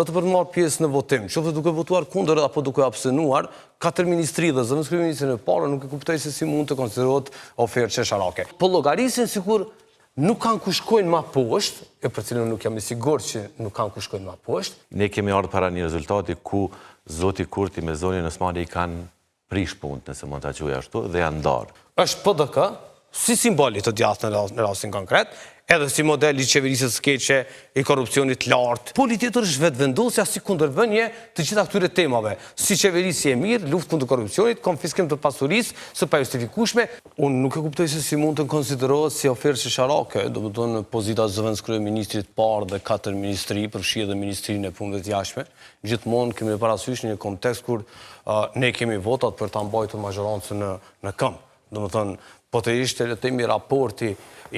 vetë për të marrë pjesë në votim, qoftë duke votuar kundër apo duke abstenuar, 4 ministri dhe zëvendës kryeministrin e parë nuk e kuptoj se si mund të konsiderohet ofertë qesharake. Po llogarisin sikur nuk kanë ku shkojnë ma poshtë, e për cilën nuk jam i sigurt që nuk kanë ku shkojnë ma poshtë. Ne kemi ardhur para një rezultati ku zoti Kurti me zonin Osmani i kanë prish punët, nëse mund ta quaj ashtu, dhe janë ndarë. Është PDK, si simboli të djathtë në rastin konkret, edhe si model i qeverisës keqe, i korrupsionit lartë. Poli tjetër është vetëvendosja si kundërvënie të gjitha këtyre temave, si qeverisje e mirë, luftë kundër korrupsionit, konfiskim të pasurisë, së pajustifikueshme. Unë nuk e kuptoj se si mund të konsiderohet si ofertë qesharake, domethënë pozita e zëvendës kryeministrit parë dhe 4 ministri, përfshi edhe Ministrinë e Punëve të Jashtme. Gjithmonë kemi parasysh në një kontekst kur ne kemi votat për ta mbajtur mazhorancën në këmbë. Domethënë, po të ishte le të themi raporti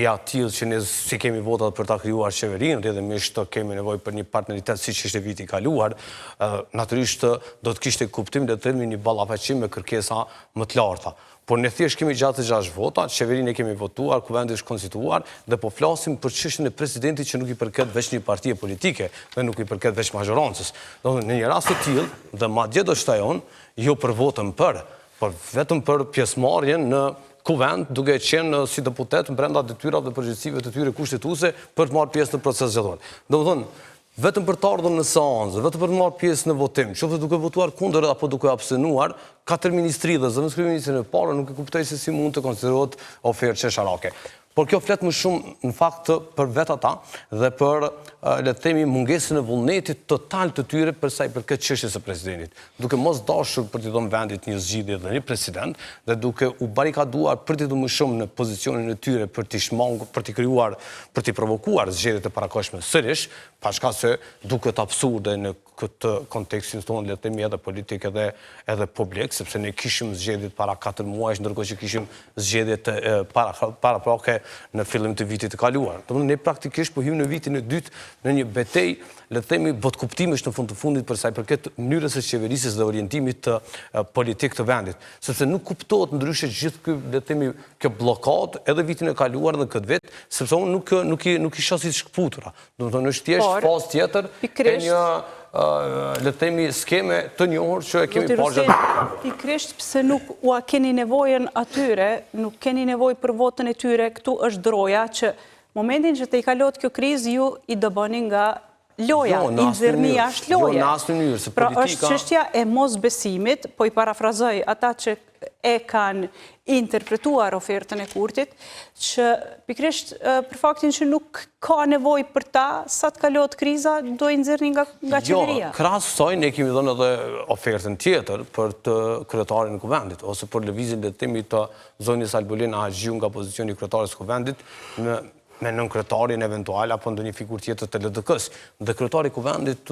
i atill që ne si kemi votat për ta krijuar qeverinë, rrjedhimisht kemi nevojë për një partneritet siç ishte viti i kaluar, natyrisht do të kishte kuptim le të themi një ballafaqim me kërkesa më të larta. Por ne thjesht kemi gjatë 6 vota, qeverinë e kemi votuar, kuvendi është konstituar dhe po flasim për çështjen e presidentit që nuk i përket veç një partie politike dhe nuk i përket veç mazhorancës. Domethënë në një rast të tillë dhe madje do shtajon jo për votën por vetëm për pjesëmarrjen në kuvend duke qenë si deputet brenda detyrave dhe përgjegjësive të tyre kushtetuese për të marrë pjesë në proces zgjedhor. Domethënë, vetëm për të ardhur në seancë, vetëm për të marrë pjesë në votim, qoftë duke votuar kundër apo duke abstenuar, 4 ministri dhe zëvendës kryeministrin e parë nuk e kuptoj se si mund të konsiderohet ofertë qesharake. Por kjo flet më shumë në fakt për vetë ata dhe për le të themi mungesën e vullnetit total të tyre për sa i përket çështjes së presidentit, duke mos dashur për t'i dhënë vendit një zgjidhje dhe një president dhe duke u barikaduar për t'i dhënë më shumë në pozicionin e tyre për t'i shmangur, për t'i krijuar, për t'i provokuar zgjedhjet e parakohshme sërish, pashka se duket absurde në këtë kontekstin tonë le të themi edhe politik edhe publik, sepse ne kishim zgjedhjet para 4 muajsh, ndërkohë që kishim zgjedhjet paraprake në fillim të vitit të kaluar. Domethënë ne praktikisht po hym në vitin e dytë në një betejë, le të themi botkuptimesh në fund të fundit për sa i përket mënyrës së qeverisjes dhe orientimit të politik të vendit, sepse nuk kuptohet ndryshe gjithë ky le të themi kjo bllokadë edhe vitin e kaluar dhe këtë vit, sepse unë nuk i shoh si të shkputura. Domethënë është thjesht fazë tjetër e një le të themi skeme të njohur që e kemi parë gjatë. Pikërisht pse nuk ua keni nevojën atyre, nuk keni nevojë për votën e tyre, këtu është droja që momentin që të i kalot kjo krizë ju i do bëni nga loja, i nxirrni jashtë loje. Jo, në asnjë mënyrë, se pra politika është çështja e mosbesimit, po i parafrazoj ata që e kanë interpretuar ofertën e Kurtit, që pikërisht për faktin që nuk ka nevojë për ta, sa të kalot kriza, do i nxirrni nga qeveria. Jo, krahas kësaj ne kemi dhënë edhe ofertën tjetër për të kryetarin e kuvendit, ose për lëvizjen le të themi të zonës Albolin Haxhiu nga pozicioni i kryetarit të kuvendit me nënkryetarin eventual apo ndonjë figurë tjetër të LDK-s. Dhe kryetari i kuvendit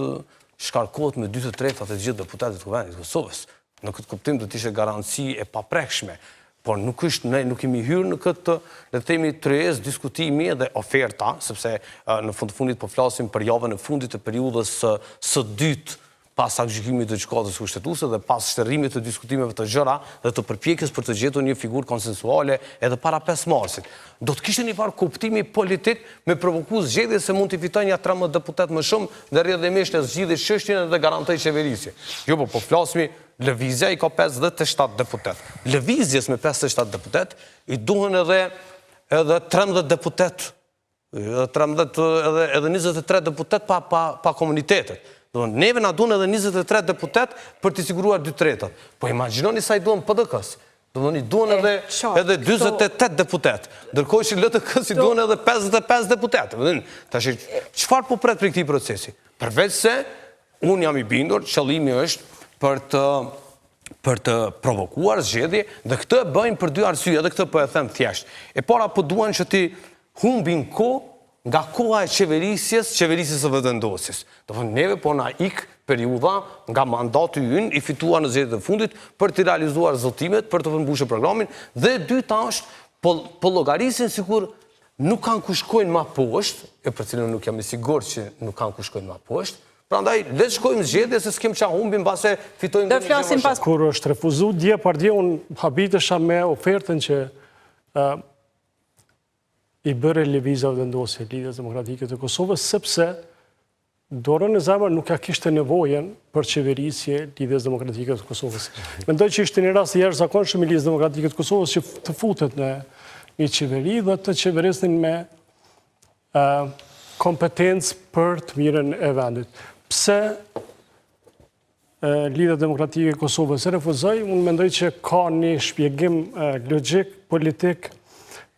shkarkohet me 2/3 të gjithë deputetët të kuvendit të Kosovës. Në këtë kuptim do të ishte garanci e paprekshme, por ne nuk kemi hyrë në këtë, le të themi, tryez diskutimi dhe oferta, sepse në fund të fundit po flasim për javën e fundit të periudhës së dytë pas gjykimit të gjykatës kushtetuese dhe pas shterrimit të diskutimeve të gjëra dhe të përpjekjes për të gjetur një figurë konsensuale edhe para 5 marsit. Do të kishte një farë kuptimi politik me provokues zgjedhje se mund të fitojnë 13 deputet më shumë dhe rrjedhimisht e zgjidhni çështjen dhe garantoj qeverisje. Jo, po flasmi lëvizja i ka 57 deputet. Lëvizjes me 57 deputet i duhen edhe 13 deputet, edhe 23 deputet pa komunitetet. Neve na duhen edhe 23 deputet për të siguruar 2/3. Po imagjinoni sa i duhen PDK-s. I duhen edhe 48 deputet. Ndërkohë që LDK-s i duhen edhe 55 deputet. Tash çfarë po pret për këtij procesi? Përveç se unë jam i bindur, qëllimi është për të provokuar zgjedhje dhe këtë e bëjnë për 2 arsye, edhe këtë po e them thjesht. E para po duan që ti humbin kohë nga koha e qeverisjes së vetëvendosjes. Neve po na ik periudha nga mandati ynë i fituar në zgjedhjet e fundit për të realizuar zotimet, për të përmbushur programin dhe dyta është po llogarisin sikur nuk kanë ku shkojnë më poshtë, e për cilën nuk jam i sigurt që nuk kanë ku shkojnë më poshtë. Prandaj le të shkojmë zgjedhje se s'kem çfarë humbim mbase fitojmë Do flasim pas kur është refuzuar dje par dje unë habitesha me ofertën që i bëre lëvizja vendosje Lidhjes Demokratike të Kosovës, sepse dorën e zemër nuk ka kishte nevojen për qeverisje Lidhjes Demokratike të Kosovës. Mendoj që ishte një rast i jashtëzakonshëm i Lidhjes Demokratike të Kosovës që të futet në një qeveri dhe të qeverisnin me kompetencë për të mirën e vendit. Pse Lidhja Demokratike e Kosovës e refuzoi? Unë mendoj që ka një shpjegim logjik, politik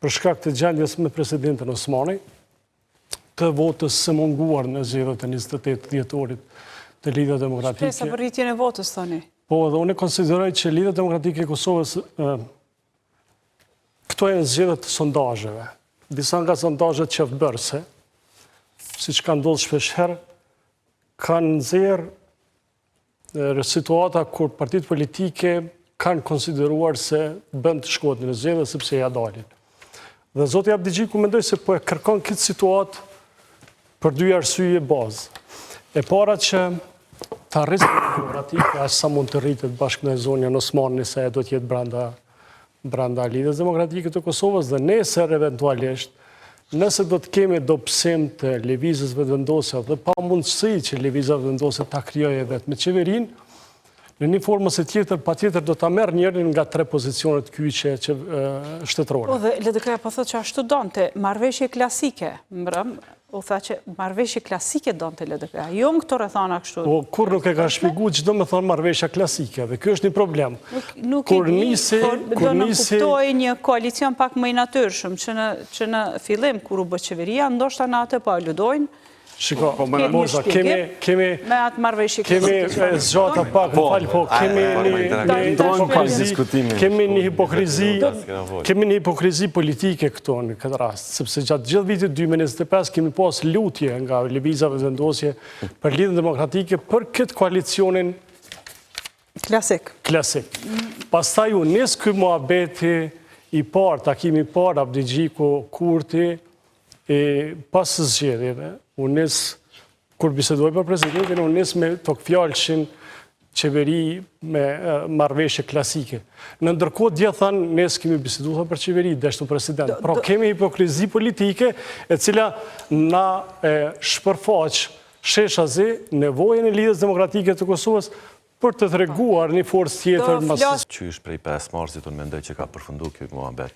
për shkak të gjendjes me presidentin Osmani, të votës së munguar në zgjedhjet e 28 dhjetorit të Lidhjes Demokratike. Shpresa për rritjen e votës, thoni. Po, dhe unë konsideroj që Lidhja Demokratike e Kosovës këto janë zgjedhjet të sondazheve. Disa nga sondazhet qefbërse, siç ka ndodhur shpeshherë, kanë nxjerrë situata kur partitë politike kanë konsideruar se bën të shkohet në zgjedhje sepse ja dalin. Dhe zoti Abdigjiku mendoj se po e kërkon këtë situatë për dy arsye bazë. E para që të arrisë demokratike aq sa mund të rritet bashkë në zonën Osmani se do të jetë brenda Lidhjes Demokratike të Kosovës dhe nesër eventualisht nëse do të kemi dobësim të lëvizjes vetëvendosja dhe pa mundësi që lëvizja vetëvendosja ta krijojë vetë me qeverinë, në një formës e tjetër, patjetër do ta merr njërin nga tre pozicionet kyçe shtetërore. Po dhe LDK po thotë që ashtu donte marrëveshje klasike, mbrëm, u tha që marrëveshje klasike donte LDK. Jo në këto rrethana kështu. Po kur nuk e ka shpjeguar çdo më thon marrëveshja klasike, dhe ky është një problem. Nuk do në kuptoj një koalicion pak më i natyrshëm që në fillim kur u bë qeveria, ndoshta në atë po aludojnë. Shiko, Moza, kemi me atë marrëveshje klasike. Zgjata pak, kemi një hipokrizi politike këto në këtë rast, sepse gjatë gjithë vitit 2025 kemi pas lutje nga lëvizja vetëvendosje për Lidhjen Demokratike për këtë koalicionin klasik. Pastaj u nis ky muhabeti i parë, takimi i parë Abdigjiku Kurti e pas zgjedhjeve. Unë nis, kur bisedoj për presidentin, unë nis me tokfjalshin qeveri me marrëveshje klasike. Në ndërkohë dje thanë, nes kemi biseduar për qeveri, deshtu president. Pra kemi hipokrizi politike e cila na shpërfaq sheshazi nevojën e Lidhjes Demokratike të Kosovës për të treguar një forcë tjetër mas. Qysh prej 5 marsit unë mendoj që ka përfundu kjo muhabet.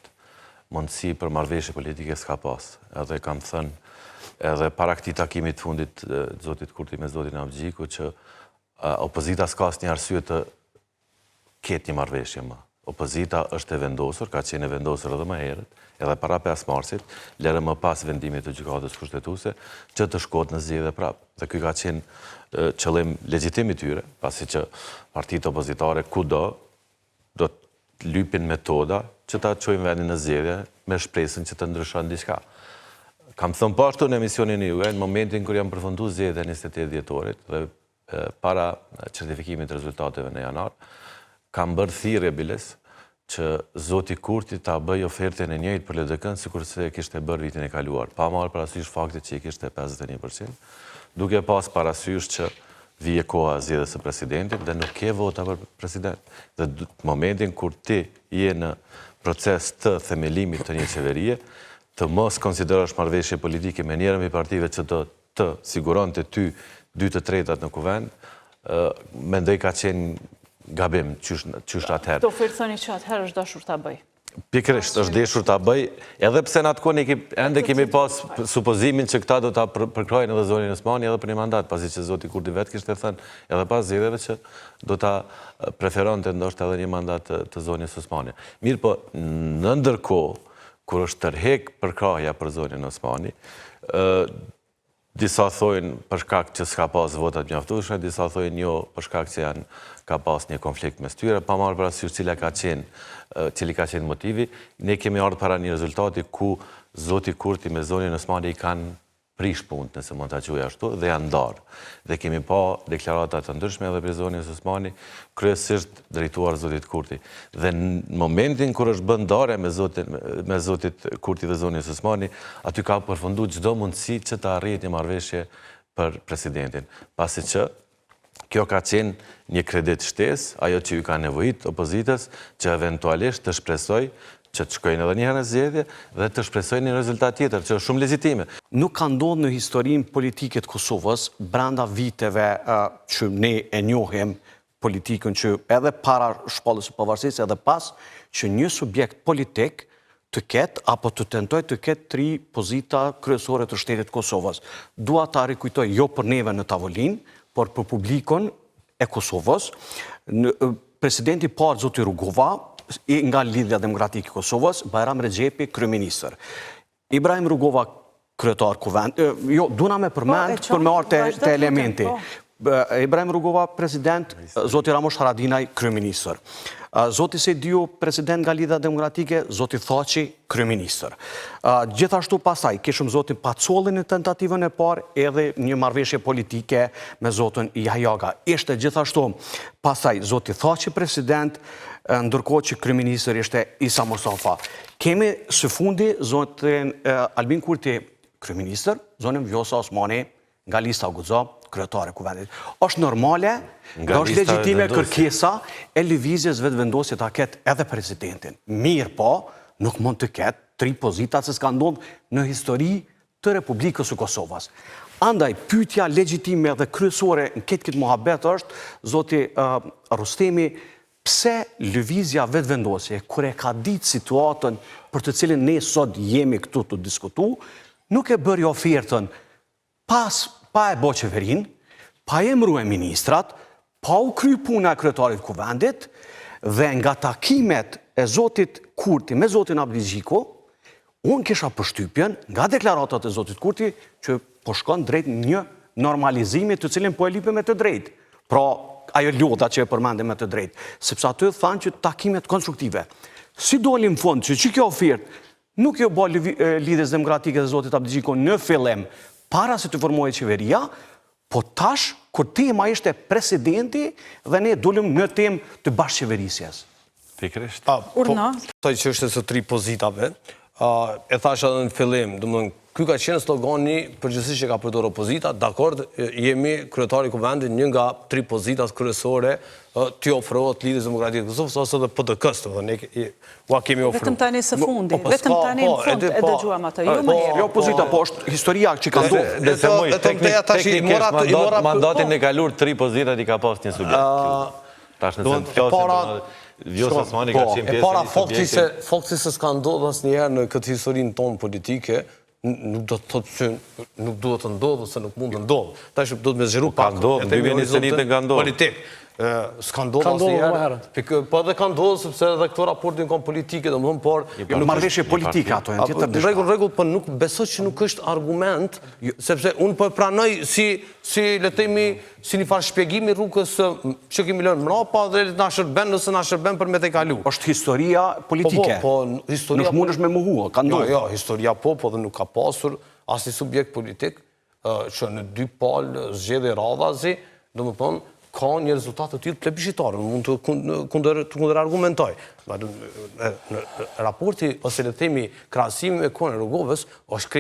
Mundësi për marrëveshje politike s'ka pas. Edhe kam thënë edhe para këtij takimit fundit zotit Kurti me zotin Abdigjiku që opozita s'ka asnjë arsye të ketë një marrëveshje më. Opozita është e vendosur, ka qenë e vendosur edhe më herët, edhe para 5 marsit, lere më pas vendimit të gjykatës kushtetuese, që të shkohet në zgjedhje prapë. Dhe ky ka qenë qëllim legjitim i tyre, pasi që partitë opozitare kudo do të lypin metoda që ta çojnë vendin në zgjedhje me shpresën që të ndryshon diçka. Kam thënë po ashtu në emisionin e juaj, në momentin kur jam përfunduar zgjedhjen e 28 dhjetorit dhe para certifikimit të rezultateve në janar, kam bërë thirrje biles që zoti Kurti ta bëj ofertën e njëjtë për LDK-n sikur se kishte bërë vitin e kaluar, pa marrë parasysh faktit që i kishte 51%, duke pas parasysh që vije koha e zgjedhjes së presidentit dhe nuk ke vota për president. Dhe në momentin kur ti je në proces të themelimit të një qeverie, të mos konsiderosh marrëveshje politike me njërin prej partive që do të siguronte ty 2/3 në kuvend, mendoj ka qenë gabim qysh atëherë. Do thoni që atëherë është dashur ta bëj. Pikërisht është dashur ta bëj, edhe pse në atë kohë ende kemi pas supozimin që këta do ta përkrojnë edhe zonin Osmani edhe për një mandat, pasi që zoti Kurti vetë kishte thënë edhe pas zgjedhjeve që do ta preferonte ndoshta edhe një mandat të zonës Osmani. Mirë po, në ndërkohë kur është tërheq përkrahja për zonin Osmani, disa thojnë për shkak që s'ka pas votat mjaftueshme, disa thojnë jo për shkak që ka pas një konflikt mes tyre, pa marrë parasysh cili ka qenë motivi. Ne kemi ardhur para një rezultati ku zoti Kurti me zonin Osmani i kanë prish punët, nëse mund ta quaj ashtu, dhe janë ndarë. Dhe kemi pa deklarata të ndryshme edhe për zonin Osmani, kryesisht drejtuar zotit Kurti. Dhe në momentin kur është bën ndarja me zotit Kurti dhe zonin Osmani, aty ka përfunduar çdo mundësi që të arrihet një marrëveshje për presidentin. Pasi që kjo ka qenë një kredit shtesë, ajo që ju ka nevojit opozitës, që eventualisht të shpresoj që të shkojnë edhe një herë në zgjedhje dhe të shpresojnë një rezultat tjetër, që është shumë legjitime. Nuk ka ndodhur në historinë politike të Kosovës, brenda viteve që ne e njohim politikën që edhe para shpalljes së pavarësisë edhe pas, që një subjekt politik të ketë apo të tentoj të ketë 3 pozita kryesore të shtetit Kosovës. Dua ta rikujtoj jo për neve në tavolinë, por për publikun e Kosovës. Presidenti parë, zoti Rugova, nga Lidhja Demokratike e Kosovës, Bajram Rexhepi, kryeministër. Ibrahim Rugova, kryetar kuvend. Jo, duna me përmend për me orë të elementi. Ibrahim Rugova, president, zoti Ramosh Haradinaj, kryeministër. Zoti Sejdiu, president nga Lidhja Demokratike, zoti Thaçi, kryeministër. Gjithashtu pasaj, kishëm zoti Pacolli në tentativën e parë edhe një marrëveshje politike me zotin Jajaga. Ishte gjithashtu pasaj zoti Thaçi, president, ndërkohë që kryeministër ishte Isa Mustafa. Kemi së fundi zotin Albin Kurti, kryeministër, zonin Vjosa Osmani nga lista Guxo, kryetare kuvendit. Është normale, nga është legjitime kërkesa e lëvizjes vetëvendosje ta ketë edhe presidentin. Mirë po, nuk mund të ketë 3 pozita se s'ka ndodhur në histori të Republikës së Kosovës. Andaj, pyetja legjitime dhe kryesore në këtë muhabet është, zoti Rustemi, pse lëvizja vetëvendosje, kur e ka ditë situatën për të cilën ne sot jemi këtu të diskutu, nuk e bëri ofertën pa e bo qeverin, pa e mru e ministrat, pa u kry puna e kryetarit kuvendit, dhe nga takimet e zotit Kurti me zotin Abdigjiko, unë kisha përshtypjen nga deklaratat e zotit Kurti që po shkon drejt një normalizimi të cilin po e lipe me të drejt. Pra, ajo lodha që e përmende me të drejt. Sepse aty thanë që takimet konstruktive. Si dolim fond që kjo ofertë nuk jo bo Lidhjes Demokratike dhe zotit Abdigjiko në fillim, para se të formohet qeveria, po tash, kur tema ishte presidenti dhe ne dulim në tem të bashkëqeverisjes. Pikrisht. Urna. Toj që është së 3 pozitave, e thash edhe në fillim, ky ka qenë slogani përgjithsisht që ka përdorur opozita, dakord, jemi kryetari i kuvendit, një nga 3 pozitat kryesore t'i ofrohet Lidhjes Demokratike të Kosovës ose edhe PDK-s, ne ua kemi ofruar. Vetëm tani së fundi, vetëm tani në fund e dëgjuam atë, jo më herë. Jo opozita, po është historia që ka ndodhur. Teknikisht mandatin e kalur 3 pozitat i ka pas një subjekt. Tash në sent flasin Vjosa Osmani ka qenë pjesë e para fakti se s'ka ndodhur asnjëherë në këtë historinë tonë politike, nuk do të thotë që nuk duhet të ndodhë ose nuk mund të ndodhë. Tash do të më zgjeru pak. Ka ndodhur, 2021 ka ndodhur. Politik. S'ka ndodhur asnjëherë. Po edhe ka ndodhur sepse edhe këto raportin kanë politike, domethënë, por marrëveshje politike ato janë tjetër diçka. Rregull, po nuk besoj që nuk është argument, sepse unë po e pranoj si le të themi si një farë shpjegimi rrugës që kemi lënë mrapa dhe na shërben nëse na shërben për me të kalu. Është historia politike. Nuk mundesh me mohu, ka ndodhur. Jo, historia po dhe nuk ka pasur asnjë subjekt politik që në 2 palë zgjedhje radhazi, domethënë ka një rezultat të tillë plebiscitare, mund të kundër argumentoj. Në raporti ose le të themi krahasimi me kohën e Rugovës është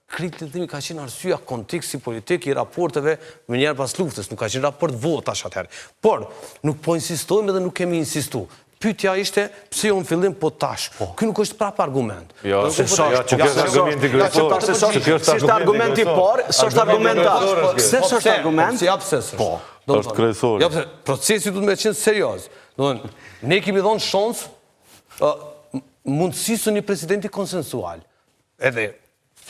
kritikimi ka qenë arsyeja konteksti politik i raporteve më njëherë pas luftës, nuk ka qenë raport votash atëherë. Por nuk po insistojmë dhe nuk kemi insistu. Pyetja ishte pse jo në fillim po tash. Ky nuk është prapë argument. Jo, që kjo është argumenti kryesor. S'është argumenti por, s'është argumentar. Pse s'është argument? Si pse s'është? Është kryesor. Ja pse procesi duhet të qenë serioz. Domthonë, ne kemi dhënë shans mundësisë një presidenti konsensual. Edhe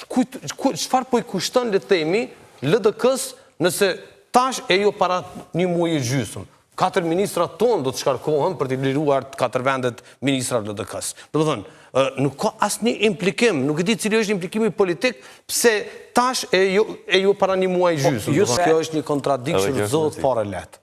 çfarë po i kushton le të themi LDK-s nëse tash e jo para një muaji e gjysmë. 4 ministrat tonë do të shkarkohen për t'i liruar 4 vendet ministra LDK-s. Domethënë, nuk ka asnjë implikim, nuk e di cili është implikimi politik, pse tash e jo para një muaji e gjysmë. Kjo është një kontradiktë që zot fare lehtë.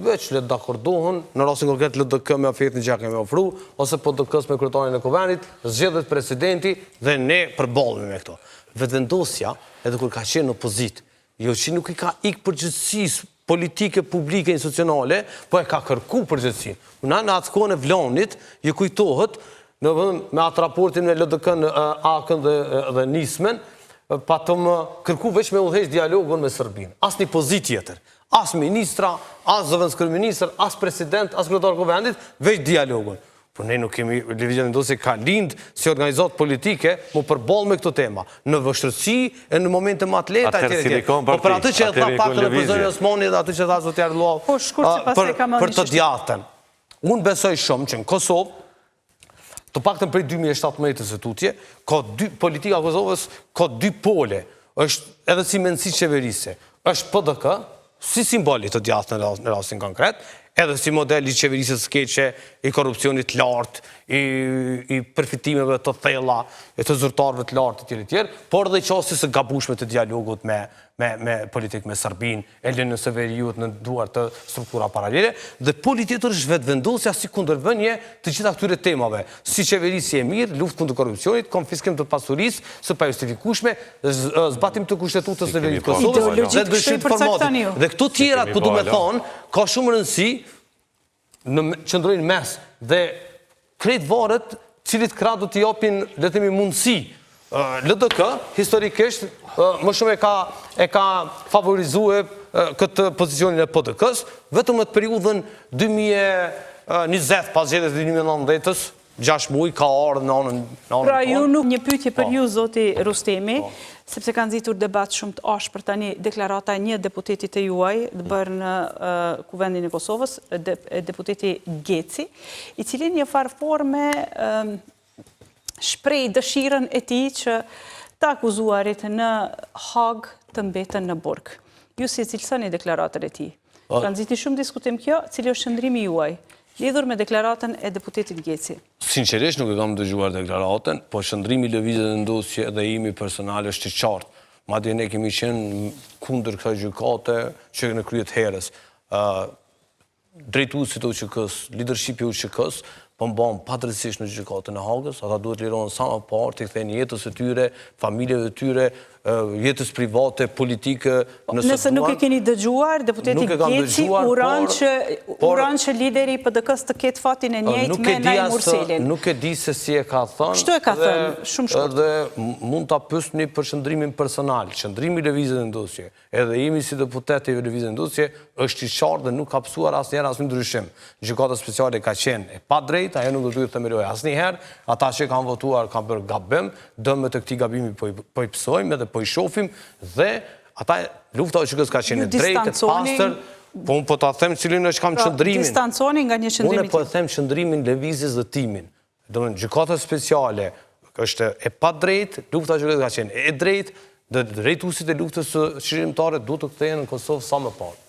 Veç le të dakordohen, në rastin konkret LDK me ofertën që kemi ofruar, ose PDK-s me kryetarin e kuvendit, zgjedhet presidenti dhe ne përballemi me këto. Vetëvendosja, edhe kur ka qenë në opozitë, jo që nuk i ka ikë përgjithësisë politike, publike, institucionale, po e ka kërku përgjithësinë. Në atë kohën e Vlanit, ju kujtohet, me atë raportin me LDK-n, AKën dhe Nismen, patëm kërku veç me udhëheq dialogun me Serbinë. As një pozitë tjetër. As ministra, as zëvendëskryeministër, as president, as kryetar kuvendit, veç dialogun. por ne nuk kemi, Lëvizja Vendosje ka lind si organizatë politike mu përball me këto tema, në vështërësi e në momente më të lehta etj. Po për atë që e tha pak edhe për zonën Osmani dhe atë që tha zoti Ardhullau, Po shkurt se pastaj ka marrë për të djathtën. Unë besoj shumë që në Kosovë, të paktën prej 2017 së tutje, politika e Kosovës ka dy pole, është edhe si mendësi qeverise, është PDK, si simboli të djathtën në rastin konkret, edhe si model i qeverisës keqe, i korrupsionit lartë, i përfitimeve të thella, e të zyrtarëve të lartë të tjerë, por edhe qasjes së gabueshme të dialogut me politikë me Serbin, Elionën Severiut në duar të struktura paralele, dhe poli tjetër është vetëvendosja si kundërbënje të gjitha këtyre temave, si qeverisje e mirë, luftë kundër korrupsionit, konfiskim të pasurisë së pajustifikueshme, zbatim të Kushtetutës së Vendit të Kosovës dhe dëshirë të formatit. Dhe këto tjerat, po du me thonë, ka shumë rëndësi në qëndrojnë mes dhe krejt varet cilit krah do t'i japin, le të themi, mundësi. LDK, historikisht, më shumë e ka favorizue këtë pozicionin e PDK-s, vetëm në të periudhën 2020, pas gjetjes të 2019-ës, 6 muaj ka ardhur në anën Pra ju nuk një pyetje për ju, zoti Rustemi, sepse kanë nxitur debat shumë të ashpër tani deklarata e një deputetit të juaj të bërë në Kuvendin e Kosovës, deputeti Geci, i cili një farë forme shpreh dëshirën e tij që të akuzuarit në Hag të mbeten në burg. Ju si cilësoni deklaratën e tij? Ka nxiti shumë diskutim kjo, cili është qëndrimi juaj lidhur me deklaratën e deputetit Geci? Sinqerisht nuk e kam dëgjuar deklaratën, po qëndrimi i Lëvizjes Vendosje dhe imi personal është i qartë. Madje ne kemi qenë kundër kësaj gjykate që në kryet herës. Drejtuesit e UÇK-s, leadershipi i UÇK-s, po mban padrejtisht në gjykatën e Hagës, ata duhet lirohen sa më parë të kthejnë jetës së tyre, familjeve të tyre, jetës private, politike, nëse nuk e keni dëgjuar, deputeti Geci uran që lideri i PDK-s të ketë fatin e njëjtë me Naim Murselin. Nuk e di se si e ka thënë. Kështu e ka thënë, shumë shkurt. Dhe mund ta pyesni për qëndrimin personal. Qëndrimi i Lëvizjes Vendosje, edhe jemi si deputet i Lëvizjes Vendosje, është i qartë dhe nuk ka psuar asnjëherë asnjë ndryshim. Gjykata speciale ka qenë e padrejtë, ajo nuk do të themeloj asnjëherë. Ata që kanë votuar kanë bërë gabim, dëmet e këtij gabimi po i psojmë edhe po i shohim dhe ata lufta e UÇK-s ka qenë drejtë, pastër, po unë po ta them cilin është kam qëndrimin. Distanconi nga një qëndrim. Unë po e them qëndrimin lëvizjes dhe timin. Domethënë gjykata speciale është e padrejtë, lufta e UÇK-s ka qenë e drejtë, dhe drejtuesit e luftës së çlirimtare duhet të kthehen në Kosovë sa më parë.